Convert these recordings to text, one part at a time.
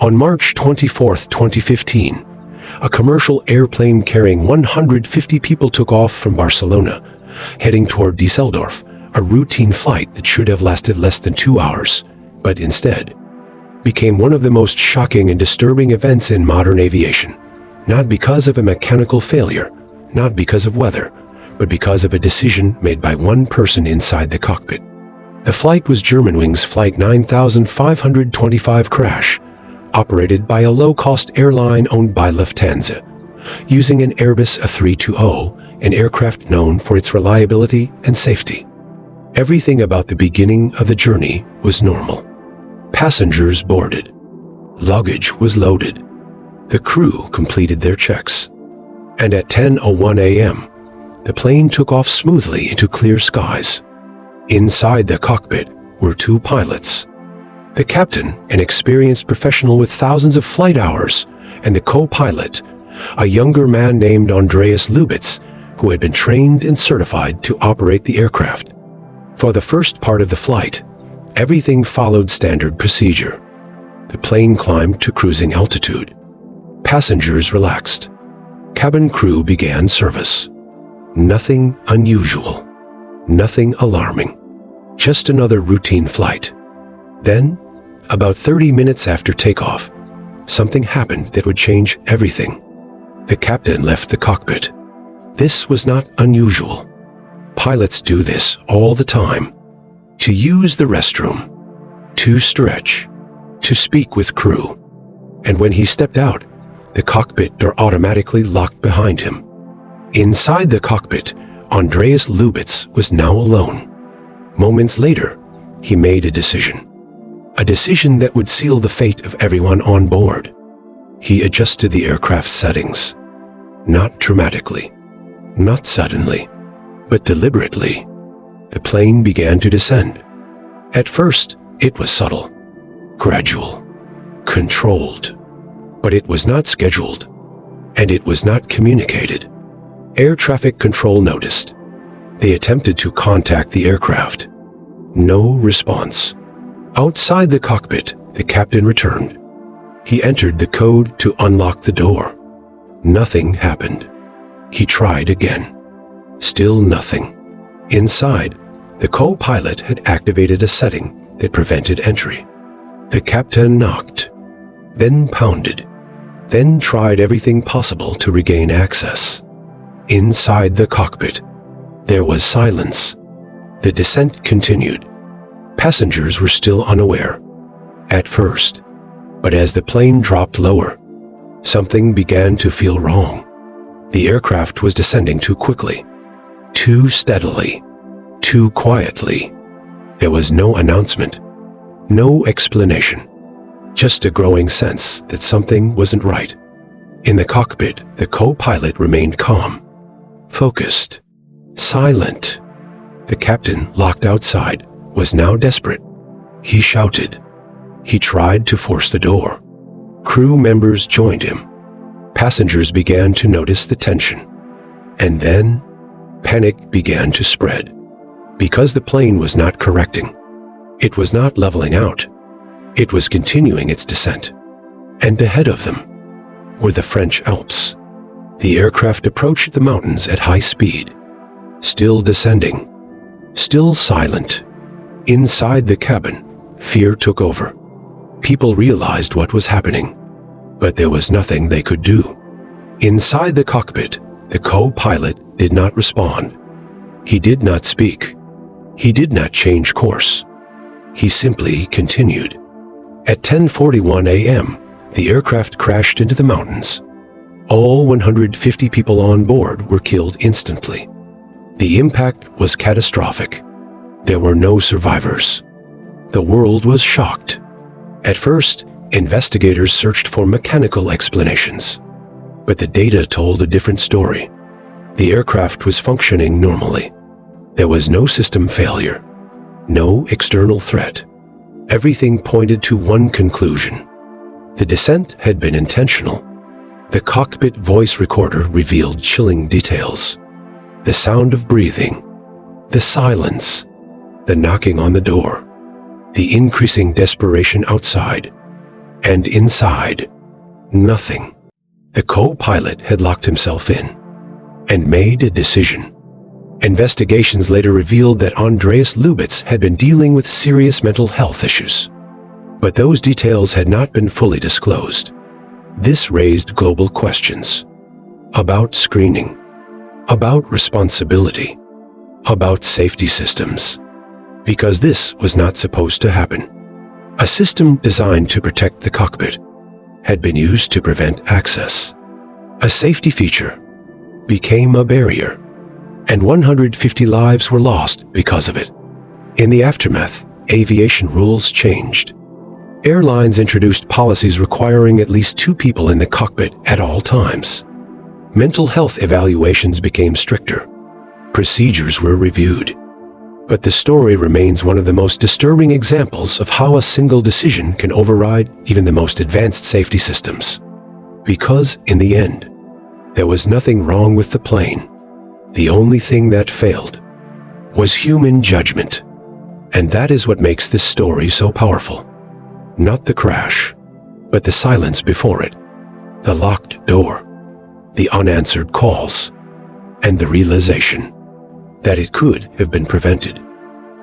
On March 24, 2015, a commercial airplane carrying 150 people took off from Barcelona, heading toward Düsseldorf, a routine flight that should have lasted less than 2 hours, but instead became one of the most shocking and disturbing events in modern aviation, not because of a mechanical failure, not because of weather, but because of a decision made by one person inside the cockpit. The flight was Germanwings Flight 9525 crash, operated by a low-cost airline owned by Lufthansa, using an Airbus A320, an aircraft known for its reliability and safety. Everything about the beginning of the journey was normal. Passengers boarded. Luggage was loaded. The crew completed their checks. And at 10:01 a.m., the plane took off smoothly into clear skies. Inside the cockpit were two pilots. The captain, an experienced professional with thousands of flight hours, and the co-pilot, a younger man named Andreas Lubitz, who had been trained and certified to operate the aircraft. For the first part of the flight, everything followed standard procedure. The plane climbed to cruising altitude. Passengers relaxed. Cabin crew began service. Nothing unusual. Nothing alarming. Just another routine flight. Then, about 30 minutes after takeoff, something happened that would change everything. The captain left the cockpit. This was not unusual. Pilots do this all the time. To use the restroom, to stretch, to speak with crew. And when he stepped out, the cockpit door automatically locked behind him. Inside the cockpit, Andreas Lubitz was now alone. Moments later, he made a decision. A decision that would seal the fate of everyone on board. He adjusted the aircraft settings. Not dramatically, not suddenly, but deliberately. The plane began to descend. At first, it was subtle, gradual, controlled. But it was not scheduled, and it was not communicated. Air traffic control noticed. They attempted to contact the aircraft. No response. Outside the cockpit, the captain returned. He entered the code to unlock the door. Nothing happened. He tried again. Still nothing. Inside, the co-pilot had activated a setting that prevented entry. The captain knocked, then pounded, then tried everything possible to regain access. Inside the cockpit, there was silence. The descent continued. Passengers were still unaware. At first, but as the plane dropped lower, something began to feel wrong. The aircraft was descending too quickly, too steadily, too quietly. There was no announcement, no explanation, just a growing sense that something wasn't right. In the cockpit, the co-pilot remained calm, focused, silent. The captain, locked outside, was now desperate. He shouted. He tried to force the door. Crew members joined him. Passengers began to notice the tension. And then, panic began to spread. Because the plane was not correcting. It was not leveling out. It was continuing its descent. And ahead of them were the French Alps. The aircraft approached the mountains at high speed. Still descending. Still silent. Inside the cabin, fear took over. People realized what was happening, but there was nothing they could do. Inside the cockpit, the co-pilot did not respond. He did not speak. He did not change course. He simply continued. At 10:41 a.m., the aircraft crashed into the mountains. All 150 people on board were killed instantly. The impact was catastrophic. There were no survivors. The world was shocked. At first, investigators searched for mechanical explanations. But the data told a different story. The aircraft was functioning normally. There was no system failure, no external threat. Everything pointed to one conclusion. The descent had been intentional. The cockpit voice recorder revealed chilling details. The sound of breathing, the silence, the knocking on the door, the increasing desperation outside. And inside, nothing. The co-pilot had locked himself in and made a decision. Investigations later revealed that Andreas Lubitz had been dealing with serious mental health issues. But those details had not been fully disclosed. This raised global questions about screening, about responsibility, about safety systems. Because this was not supposed to happen. A system designed to protect the cockpit had been used to prevent access. A safety feature became a barrier, and 150 lives were lost because of it. In the aftermath, aviation rules changed. Airlines introduced policies requiring at least 2 people in the cockpit at all times. Mental health evaluations became stricter. Procedures were reviewed. But the story remains one of the most disturbing examples of how a single decision can override even the most advanced safety systems. Because, in the end, there was nothing wrong with the plane. The only thing that failed was human judgment. And that is what makes this story so powerful. Not the crash, but the silence before it, the locked door, the unanswered calls, and the realization that it could have been prevented.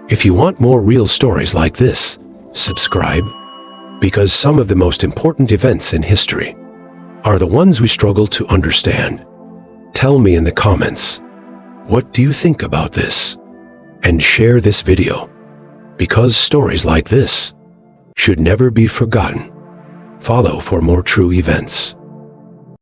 If you want more real stories like this, subscribe, because some of the most important events in history are the ones we struggle to understand. Tell me in the comments, what do you think about this? And share this video, because stories like this should never be forgotten. Follow for more true events.